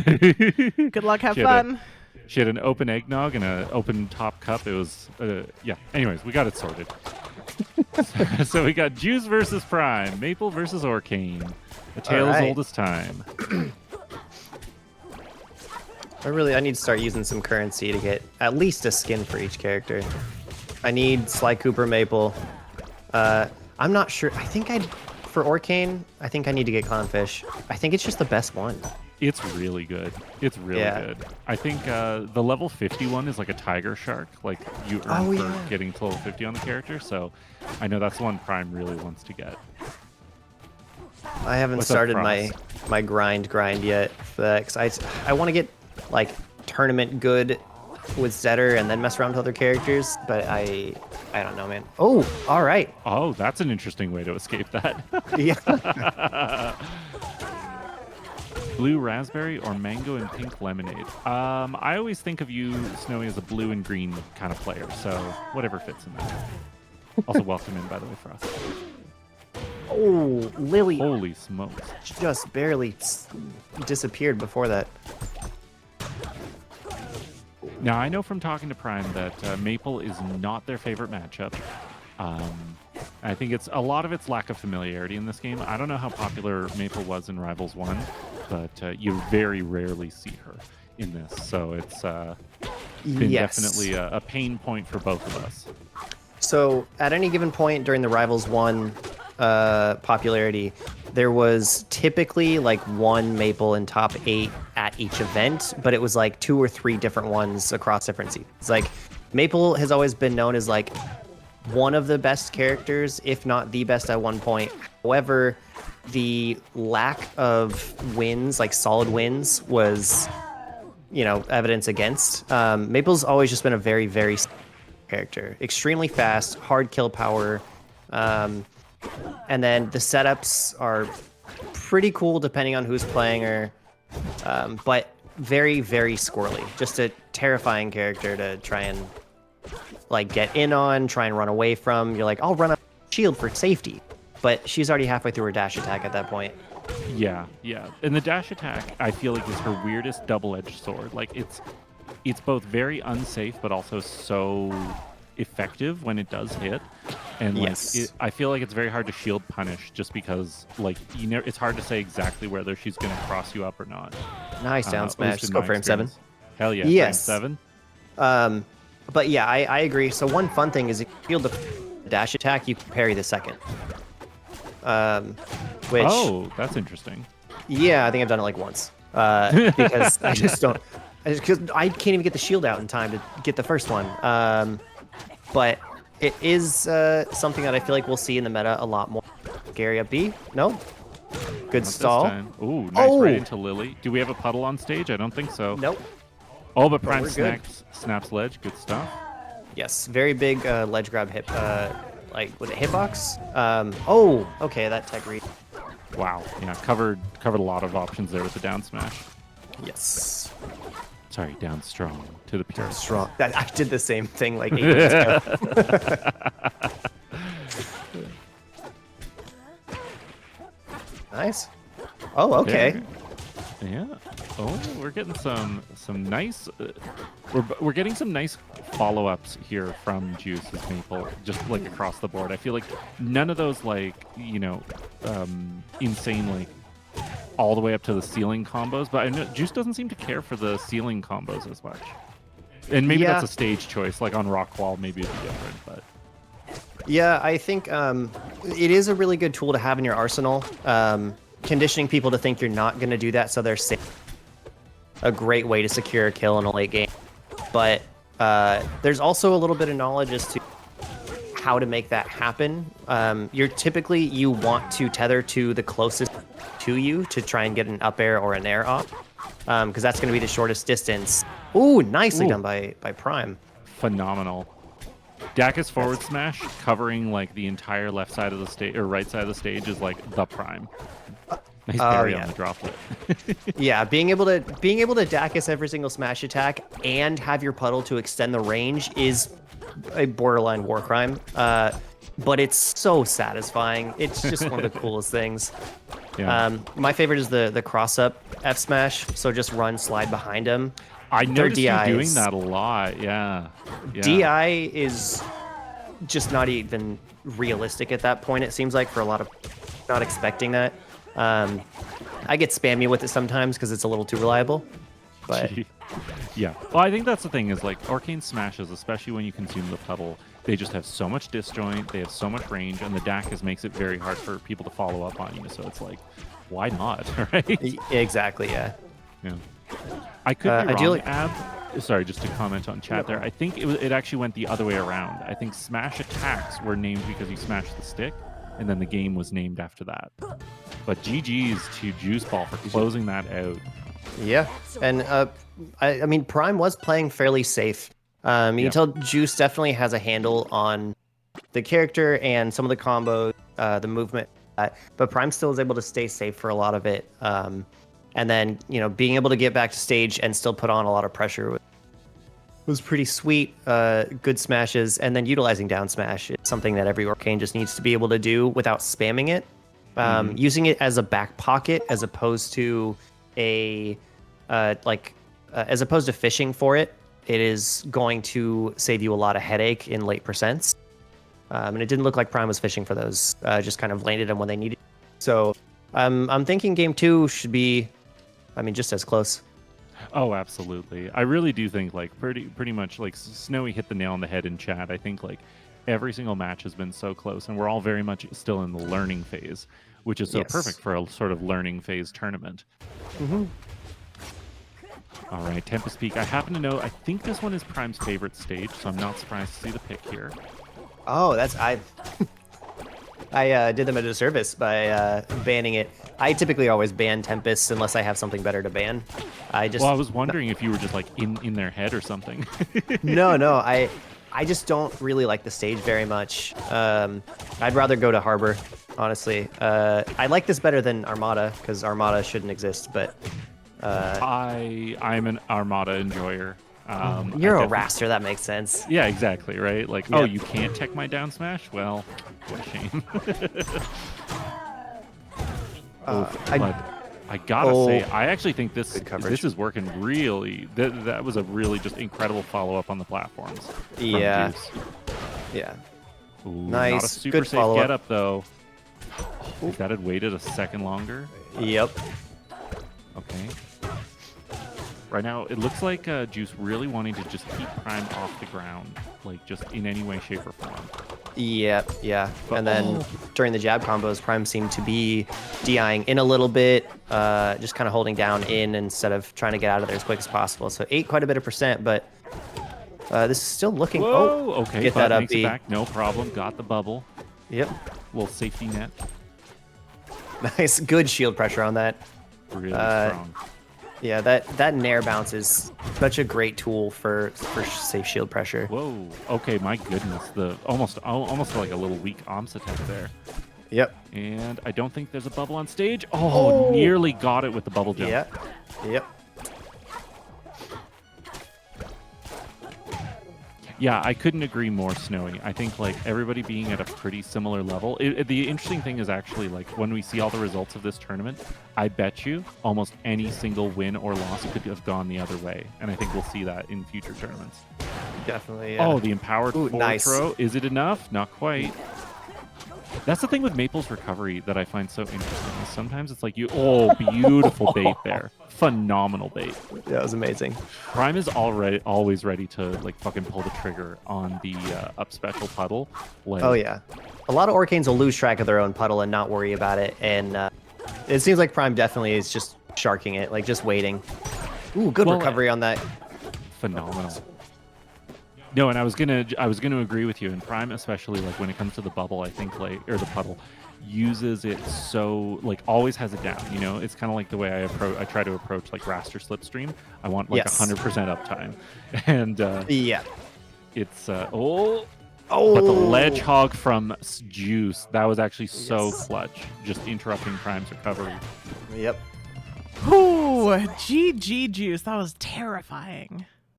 Good luck, have fun. She had an open eggnog and an open top cup. It was, yeah. Anyways, we got it sorted. So we got Juice versus Prime, Maple versus Orcane. A tale as old as time. I need to start using some currency to get at least a skin for each character. I need Sly Cooper Maple. I'm not sure. For Orcane, I think I need to get Clownfish. I think it's just the best one. It's really good. It's really good. I think the level 50 one is like a tiger shark. Like you earn for getting to level 50 on the character. So I know that's the one Prime really wants to get. I haven't started my grind yet. Because I want to get like tournament good with Zetter and then mess around with other characters. But I don't know, man. Oh, all right. Oh, that's an interesting way to escape that. Yeah. Blue raspberry or mango and pink lemonade? I always think of you, Snowy, as a blue and green kind of player, so whatever fits in there. Also, welcome in, by the way, Frost. Oh, Lily. Holy smokes. Just barely disappeared before that. Now, I know from talking to Prime that Maple is not their favorite matchup. I think a lot of it's lack of familiarity in this game. I don't know how popular Maple was in Rivals 1, but you very rarely see her in this. So it's been definitely a pain point for both of us. So at any given point during the Rivals 1 popularity, there was typically like one Maple in top 8 at each event, but it was like 2 or 3 different ones across different seasons. Like Maple has always been known as like one of the best characters, if not the best at one point. However, the lack of wins, like solid wins, was, evidence against. Maple's always just been a very, very character. Extremely fast, hard kill power. And then the setups are pretty cool depending on who's playing her. But very, very squirrely. Just a terrifying character to try and get in on, try and run away from. You're like, I'll run up shield for safety. But she's already halfway through her dash attack at that point. Yeah. And the dash attack, I feel like, is her weirdest double-edged sword. Like, it's both very unsafe, but also so effective when it does hit. And I feel like it's very hard to shield punish just because, it's hard to say exactly whether she's going to cross you up or not. Nice down smash. Let's go frame 7. Hell yeah. Yes. Frame 7. But yeah, I agree. So one fun thing is if you shield the dash attack, you can parry the second. Oh, that's interesting. Yeah, I think I've done it like once. Because I just don't... Because I can't even get the shield out in time to get the first one. But it is something that I feel like we'll see in the meta a lot more. Gary up B? No? Good stall. Ooh, nice right into Lily. Do we have a puddle on stage? I don't think so. Nope. Oh, but Prime snaps ledge. Good stuff. Yes, very big ledge grab hip, with a hitbox. Okay, that tech read. Wow, yeah, covered a lot of options there with the down smash. Yes. Sorry, down strong to the pure. Strong. I did the same thing like 8 minutes ago. Nice. Oh, okay. Yeah. Oh, we're getting some nice. We're getting some nice follow-ups here from Juice's Maple, just across the board. I feel like none of those insane all the way up to the ceiling combos, but I know Juice doesn't seem to care for the ceiling combos as much. And maybe that's a stage choice, like on Rock Wall, maybe it'd be different, but. Yeah, I think it is a really good tool to have in your arsenal. Conditioning people to think you're not going to do that so they're safe. A great way to secure a kill in a late game. But there's also a little bit of knowledge as to how to make that happen. You want to tether to the closest to you to try and get an up air or an air off, because that's going to be the shortest distance. Ooh, nicely done by Prime. Phenomenal. Daka's forward smash covering the entire left side of the stage or right side of the stage is the Prime. Nice parry on the droplet. Yeah, being able to Dacus every single smash attack and have your puddle to extend the range is a borderline war crime. but it's so satisfying. It's just one of the coolest things. Yeah. My favorite is the cross up F smash. So just run, slide behind him. I Their noticed you doing DIs. that a lot. Yeah. Yeah. DI is just not even realistic at that point. It seems like for a lot of not expecting that. I get spammy with it sometimes because it's a little too reliable. But Yeah. Well, I think that's the thing is like Arcane Smashes, especially when you consume the puddle, they just have so much disjoint, they have so much range, and the DAC makes it very hard for people to follow up on you. So it's like, why not, right? exactly, yeah. Yeah. I could be I do wrong, like- Ab. Sorry, just to comment on chat there. I think it actually went the other way around. I think smash attacks were named because you smashed the stick, and then the game was named after that. But GG's to Juice Ball for closing that out. Yeah, and I mean, Prime was playing fairly safe. You can tell Juice definitely has a handle on the character and some of the combos, the movement. But Prime still is able to stay safe for a lot of it. And then, being able to get back to stage and still put on a lot of pressure was pretty sweet. Good smashes, and then utilizing down smash. It's something that every Arcane just needs to be able to do without spamming it. Using it as a back pocket as opposed to as opposed to fishing for it, it is going to save you a lot of headache in late percents. And it didn't look like Prime was fishing for those. Just kind of landed them when they needed. So I'm thinking game 2 should be, just as close. Oh, absolutely. I really do think like pretty much like Snowy hit the nail on the head in chat. I think like every single match has been so close, and we're all very much still in the learning phase, which is so perfect for a sort of learning phase tournament. All right, Tempest Peak. I happen to know, I think this one is Prime's favorite stage, so I'm not surprised to see the pick here. Oh, I did them a disservice by banning it. I typically always ban Tempest unless I have something better to ban. I was wondering if you were just like in their head or something. No, I just don't really like the stage very much. I'd rather go to Harbor, honestly. I like this better than Armada because Armada shouldn't exist, but I'm an Armada enjoyer. You're a raster, that makes sense. Yeah, exactly, right? Like, oh, you can't tech my down smash? Well, what a shame. But I gotta say, I actually think this is working really. That was a really just incredible follow up on the platforms. Yeah. Juice. Yeah. Ooh, nice. Not a super Good safe get up though. If that had waited a second longer. Yep. Okay. Right now, it looks like Juice really wanting to just keep Prime off the ground, like just in any way, shape, or form. Yeah. And then during the jab combos, Prime seemed to be DIing in a little bit, just kind of holding down in instead of trying to get out of there as quick as possible. So ate quite a bit of percent, but this is still looking. Whoa, okay. Get that up, makes it back, no problem. Got the bubble. Yep. Little safety net. Nice, good shield pressure on that. Really strong. Yeah, that nair bounce is such a great tool for safe shield pressure. Whoa. Okay, my goodness. The almost like a little weak OMS attack there. Yep. And I don't think there's a bubble on stage. Oh, nearly got it with the bubble jump. Yep. Yeah, I couldn't agree more, Snowy. I think like everybody being at a pretty similar level. The interesting thing is actually like when we see all the results of this tournament, I bet you almost any single win or loss could have gone the other way, and I think we'll see that in future tournaments. Definitely. Yeah. Oh, the empowered forward nice. throw. Is it enough? Not quite. That's the thing with Maple's recovery that I find so interesting. Is sometimes it's like beautiful bait there. Phenomenal bait. That was amazing. Prime is always ready to like fucking pull the trigger on the up special puddle. Like, Oh yeah. A lot of Arcanes will lose track of their own puddle and not worry about it, and it seems like Prime definitely is just sharking it, like just waiting. Ooh, good recovery on that. Phenomenal. No, and I was gonna agree with you. And Prime, especially like when it comes to the bubble, I think the puddle, uses it so like always has it down. It's kind of like the way I try to approach like Raster Slipstream. I want like 100% uptime, and it's but the ledge hog from Juice, that was actually so clutch, just interrupting Prime's recovery. Yep. Ooh, GG Juice, that was terrifying.